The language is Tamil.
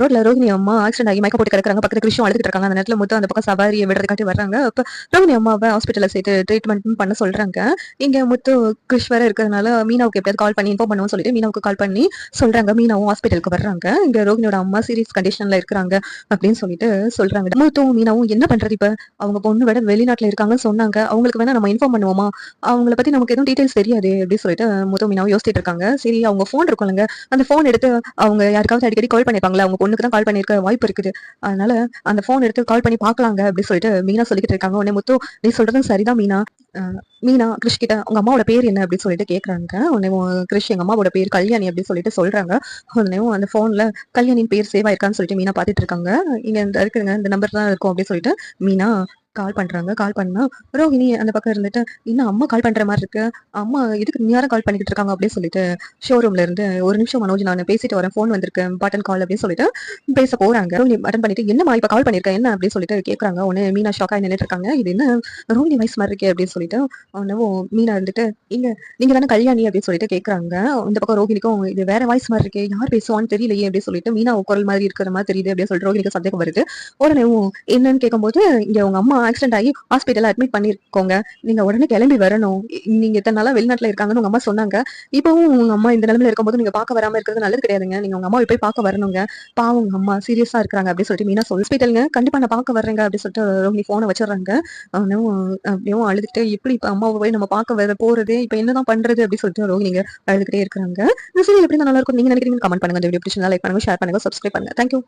ரோட்ல ரோகிணி அம்மா ஆக்சிடென்ட் ஆகி மயக்கம் போட்டு கிடக்குறாங்க. பக்கத்துல கிருஷ்ணம் அழுதுட்டு இருக்காங்க. அந்த நேரத்துல முத்து அந்த பக்கம் சவாரியை விடுறதுக்காட்டி வர்றாங்க. அப்ப ரோகிணி அம்மாவை ஹாஸ்பிட்டல்ல சேர்த்து ட்ரீட்மெண்ட் பண்ண சொல்றாங்க. இங்க முத்து கிருஷ் வேற இருக்கிறதுனால மீனாவுக்கு எப்படியாவது கால் பண்ணி இன்ஃபார்ம் பண்ணுவோம்னு சொல்லிட்டு மீனாவுக்கு கால் பண்ணி சொல்றாங்க. மீனாவும் ஹாஸ்பிட்டலுக்கு வர்றாங்க. இங்க ரோகிணியோட அம்மா சீரியஸ் கண்டிஷன்ல இருக்கிறாங்க அப்படின்னு சொல்லிட்டு சொல்றாங்க. முத்துவும் மீனாவும் என்ன பண்றது இப்ப? அவங்க பொண்ணு விட வெளிநாட்டுல இருக்காங்கன்னு சொன்னாங்க. அவங்களுக்கு வேணா நம்ம இன்ஃபார்ம் பண்ணுவோமா? அவங்கள பத்தி நமக்கு எதுவும் டீடைல்ஸ் தெரியாது அப்படின்னு சொல்லிட்டு முத்து மீனாவும் யோசிச்சுட்டு இருக்காங்க. சரி, அவங்க போன் இருக்கும்லங்க, அந்த போன் எடுத்து அவங்க யாருக்காவது அடிக்கடி கால் பண்ணிருப்பாங்களா, அவங்க பொண்ணுக்கு தான் கால் பண்ணிருக்க வாய்ப்பு இருக்குது. அதனால அந்த போன் எடுத்து கால் பண்ணி பாக்கலாங்க அப்படின்னு சொல்லிட்டு மீனா சொல்லிக்கிட்டு இருக்காங்க. உடனே முத்து, நீ சொல்றதும் சரிதான் மீனா. மீனா கிருஷ் கிட்ட உங்க அம்மாவோட பேர் என்ன அப்படின்னு சொல்லிட்டு கேக்குறாங்க. உடனே கிருஷ் எங்க அம்மாவோட பேர் கல்யாணி அப்படின்னு சொல்லிட்டு சொல்றாங்க. உடனே அந்த போன்ல கல்யாணின் பேர் சேவ் ஆயிருக்கான்னு சொல்லிட்டு மீனா பாத்துட்டு இருக்காங்க. இங்க இந்த இருக்குங்க, இந்த நம்பர் தான் இருக்கும் அப்படின்னு சொல்லிட்டு மீனா கால் பண்றாங்க. கால் பண்ணா ரோஹிணி அந்த பக்கம் இருந்துட்டு, இன்னும் அம்மா கால் பண்ற மாதிரி இருக்கு, அம்மா இதுக்கு நேரம் கால் பண்ணிக்கிட்டு இருக்காங்க அப்படின்னு சொல்லிட்டு ஷோரூம்ல இருந்து, ஒரு நிமிஷம் மனோஜ், நான் பேசிட்டு வரேன், போன் வந்திருக்கு, இம்பார்ட்டன்ட் கால் அப்படின்னு சொல்லிட்டு பேச போறாங்க. ரோஹிணி அட்டன் பண்ணிட்டு, என்னம்மா இப்ப கால் பண்ணிருக்கேன் என்ன அப்படின்னு சொல்லிட்டு கேக்குறாங்க. உடனே மீனா ஷாக்கா நின்னுட்டு இருக்காங்க. இது என்ன ரோஹிணி வாய்ஸ் மாதிரி இருக்கே அப்படின்னு சொல்லிட்டு உடனே மீனா இருந்துட்டு, இங்க நீங்க தானே கல்யாணி அப்படின்னு சொல்லிட்டு கேக்குறாங்க. இந்த பக்கம் ரோஹிணிக்கும் இது வேற வாய்ஸ் மாதிரி இருக்கே, யார் பேசுவான்னு தெரியலையே அப்படின்னு சொல்லிட்டு மீனா குரல் மாதிரி இருக்கிற மாதிரி தெரியுது அப்படின்னு சொல்லிட்டு ரோஹிணிக்கு சந்தேகம் வருது. உடனே என்னன்னு கேட்கும்போது, இங்க உங்க அம்மா ஆக்சிடென்ட் ஆகி ஹாஸ்பிட்டல்ல அட்மிட் பண்ணிருக்கோங்க, நீங்க உடனே கிளம்பி வரணும், நீங்க இத்தனை நாளா வெளிநாட்டுல இருக்காங்கன்னு உங்க அம்மா சொன்னாங்க, இப்பவும் உங்க அம்மா இந்த நிலைமையில இருக்கும்போது நீங்க பார்க்க வராம இருக்கிறது நல்லது கிடையாதுங்க, நீங்க உங்க அம்மாவை போய் பார்க்க வரணுங்க, பாவம் உங்க அம்மா சீரியஸா இருக்காங்க அப்படின்னு சொல்லிட்டு மீனா ஹாஸ்பிட்டலுங்க, கண்டிப்பா நான் பார்க்க வர்றேங்க அப்படின்னு சொல்லிட்டு ரோஹிணி போனை வச்சிடறாங்க. அவனும் அப்படியும் அழுதுகிட்டே, இப்படி இப்ப அம்மாவை போய் நம்ம பார்க்க வர போறதே இப்ப என்னதான் பண்றது அப்படின்னு சொல்லிட்டு ரோஹிணிங்க அழுதுகிட்டே இருக்காங்க. இந்த சீரியல் எப்படி நல்லா இருக்கும் நீங்க நினைக்கிறீங்க? கமெண்ட் பண்ணுங்க. இந்த வீடியோ பிடிச்சிருந்தா லைக் பண்ணுங்க, ஷேர் பண்ணுங்க, சப்ஸ்கிரைப் பண்ணுங்க. தேங்க்யூ.